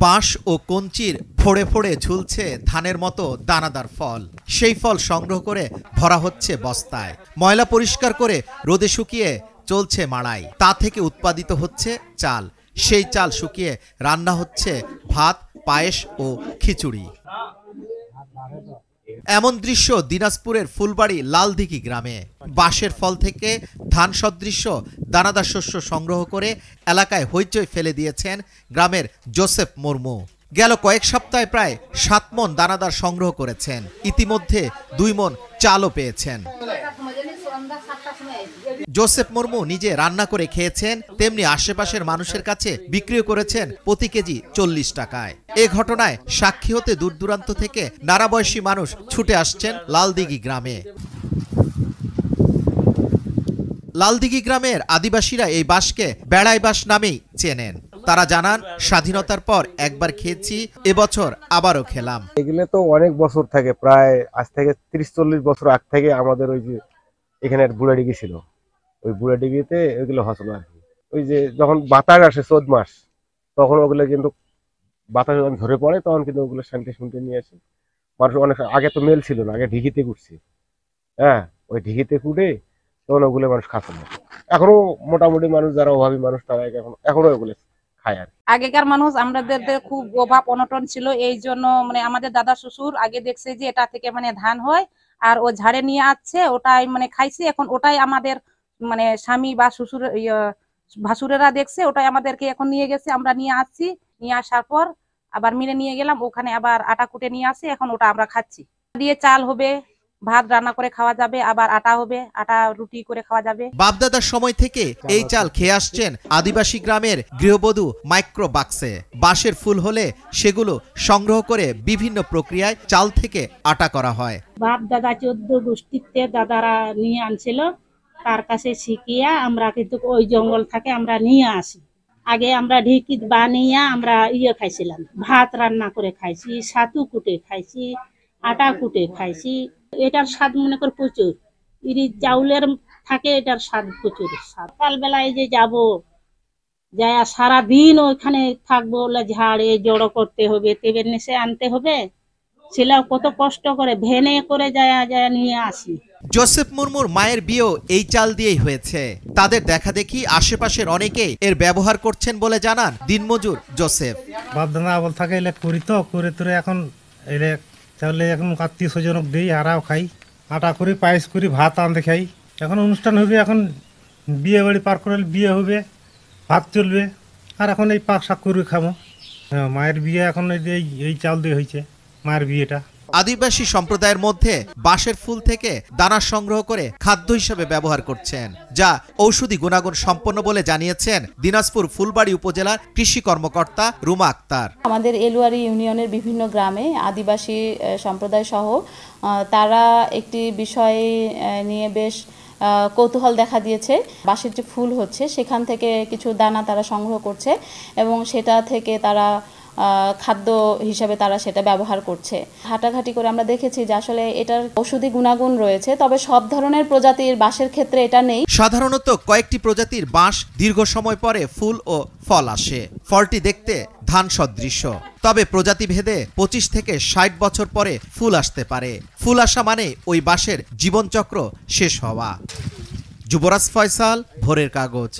বাঁশ ও কঞ্চির ফোড়ে ফোড়ে ঝুলছে ধানের মতো দানাদার ফল। সেই ফল সংগ্রহ করে ভরা হচ্ছে বস্তায়। ময়লা পরিষ্কার করে রোদে শুকিয়ে চলছে মাড়াই। তা থেকে উৎপাদিত হচ্ছে চাল। সেই চাল শুকিয়ে রান্না হচ্ছে ভাত, পায়েস ও খিচুড়ি। এমন দৃশ্য দিনাজপুরের ফুলবাড়ি লালদিঘি গ্রামে। বাঁশের ফল থেকে ধান সদৃশ্য দানাদার শস্য সংগ্রহ করে এলাকায় হইচই ফেলে দিয়েছেন গ্রামের জোসেফ মুর্মু। গেল কয়েক সপ্তাহে প্রায় 7 মণ দানাদার সংগ্রহ করেছেন। ইতিমধ্যে 2 মণ চালও পেয়েছেন। জোসেফ মুর্মু নিজে রান্না করে খেয়েছেন, তেমনি আশেপাশের মানুষের কাছে বিক্রিও করেছেন প্রতি কেজি 40 টাকায়। এ ঘটনায় সাক্ষী হতে দূর দূরান্ত থেকে নানা বয়সী মানুষ ছুটে আসছেন লালদিঘি গ্রামে। লালদিঘি গ্রামের আদিবাসীরা এই বাঁশকে বেড়াই বাঁশ নামেই চেনেন। তারা জানান, স্বাধীনতার পর একবার খেয়েছি, এবছর আবারও খেলাম। এগুলো তো অনেক বছর থাকে, প্রায় আজ থেকে 30-40 বছর আগ থেকে আমাদের ওই যে এখানে বুড়াডিগি ছিল, ওই বুড়াডিগিতে ওইগুলো হচ্ছিল আর কি। ওই যে যখন বাতাস আসে 14 মাস, তখন ওগুলো কিন্তু বাতাস যখন ধরে পড়ে তখন কিন্তু ওগুলো শান্তি শুনতে নিয়ে আসে মানুষ। অনেক আগে তো মেল ছিল না, আগে ঢিকিতে কুটছি। হ্যাঁ, ওই ঢিকিতে কুটে তখন ওগুলো মানুষ খাচ্ছে না। এখনো মোটামুটি মানুষ যারা অভাবী মানুষ তারা এখনো ওগুলো খায় আর। আগেকার মানুষ আমাদের খুব অভাব অনটন ছিল, এই জন্য মানে আমাদের দাদা শ্বশুর আগে দেখছে যে এটা থেকে মানে ধান হয়, আর ও ঝাড়ে নিয়ে আসছে, ওটাই মানে খাইছে। এখন ওটাই আমাদের মানে স্বামী বা শ্বশুর ভাসুরেরা দেখছে, ওটাই আমাদেরকে এখন নিয়ে গেছে। আমরা নিয়ে আসছি, নিয়ে আসার পর আবার মিলে নিয়ে গেলাম, ওখানে আবার আটা কুটে নিয়ে আসি। এখন ওটা আমরা খাচ্ছি। দিয়ে চাল হবে, ভাত রান্না করে খাওয়া যাবে, আবার আটা হবে, আটা রুটি করে খাওয়া যাবে। বাপদাদার সময় থেকে এই চাল খেয়ে আসছেন আদিবাসী গ্রামের গৃহবধূ মাইক্রো বাক্সে। বাঁশের ফুল হলে সেগুলো সংগ্রহ করে বিভিন্ন প্রক্রিয়ায় চাল থেকে আটা করা হয়। বাপ দাদা 14 গোষ্ঠীতে দাদারা নিয়ে আনছিল, তার কাছে শিখিয়া আমরা কিন্তু ওই জঙ্গল থেকে আমরা নিয়ে আসি। আগে আমরা ঢিকি বানিয়ে আমরা খাইছিলাম, ভাত রান্না করে খাইছি, ছাতু কুটে খাইছি, আটা কুটে খাইছি। এটার স্বাদ মনে কর প্রচুর, চাউলের থাকে, এটার স্বাদ প্রচুর। সকালবেলায় যে যাব, যাই সারাদিন ওইখানে থাকবো, ঝাড়ে জড়ো করতে হবে, তেবের নেশে আনতে হবে, ছেলেও কত কষ্ট করে ভেনে করে যায় নিয়ে আসি। জোসেফ মুর্মুর মায়ের বিয়েও এই চাল দিয়েই হয়েছে। তাদের দেখা দেখি আশেপাশের অনেকেই এর ব্যবহার করছেন বলে জানান দিনমজুর জোসেফ। বাপদাদা বল থাকে এলে করি তো করে তোরে এখন এলে চাইলে এখন আত্মীয় স্বজনক দিই, আরাও খাই, আটা করি, পায়েস করি, ভাত আনতে খাই। এখন অনুষ্ঠান হবে, এখন বিয়ে বাড়ি পার করে বিয়ে হবে, ভাত চলবে, আর এখন এই পাক শাক করে খাবো। হ্যাঁ, মায়ের বিয়ে এখন এই চাল দিয়ে হয়েছে মায়ের বিয়েটা। আদিবাসী সম্প্রদায়ের মধ্যে বাঁশের ফুল থেকে দানা সংগ্রহ করে খাদ্য হিসেবে ব্যবহার করছেন, যা ঔষধি গুণাগুণ সম্পন্ন বলে জানিয়েছেন দিনাজপুর ফুলবাড়ি উপজেলার কৃষি কর্মকর্তা রুমা আক্তার। আমাদের এলুয়ারি ইউনিয়নের বিভিন্ন গ্রামে আদিবাসী সম্প্রদায় সহ তারা একটি বিষয় নিয়ে বেশ কৌতূহল দেখা দিয়েছে। বাঁশের যে ফুল হচ্ছে সেখান থেকে কিছু দানা তারা সংগ্রহ করছে এবং সেটা থেকে তারা খাদ্য হিসেবে তারা সেটা ব্যবহার করছে। হাঁটাঘাটি করে আমরা দেখেছি যে আসলে এটার ঔষধি গুণাগুণ রয়েছে, তবে সব ধরনের প্রজাতির বাঁশের ক্ষেত্রে এটা নেই। সাধারণত কয়েকটি প্রজাতির বাঁশ দীর্ঘ সময় পরে ফুল ও ফল আসে। ফলটি দেখতে ধান সদৃশ্য, তবে প্রজাতি ভেদে 25 থেকে 60 বছর পরে ফুল আসতে পারে। ফুল আসা মানে ওই বাঁশের জীবনচক্র শেষ হওয়া। যুবরাজ ফয়সাল, ভোরের কাগজ।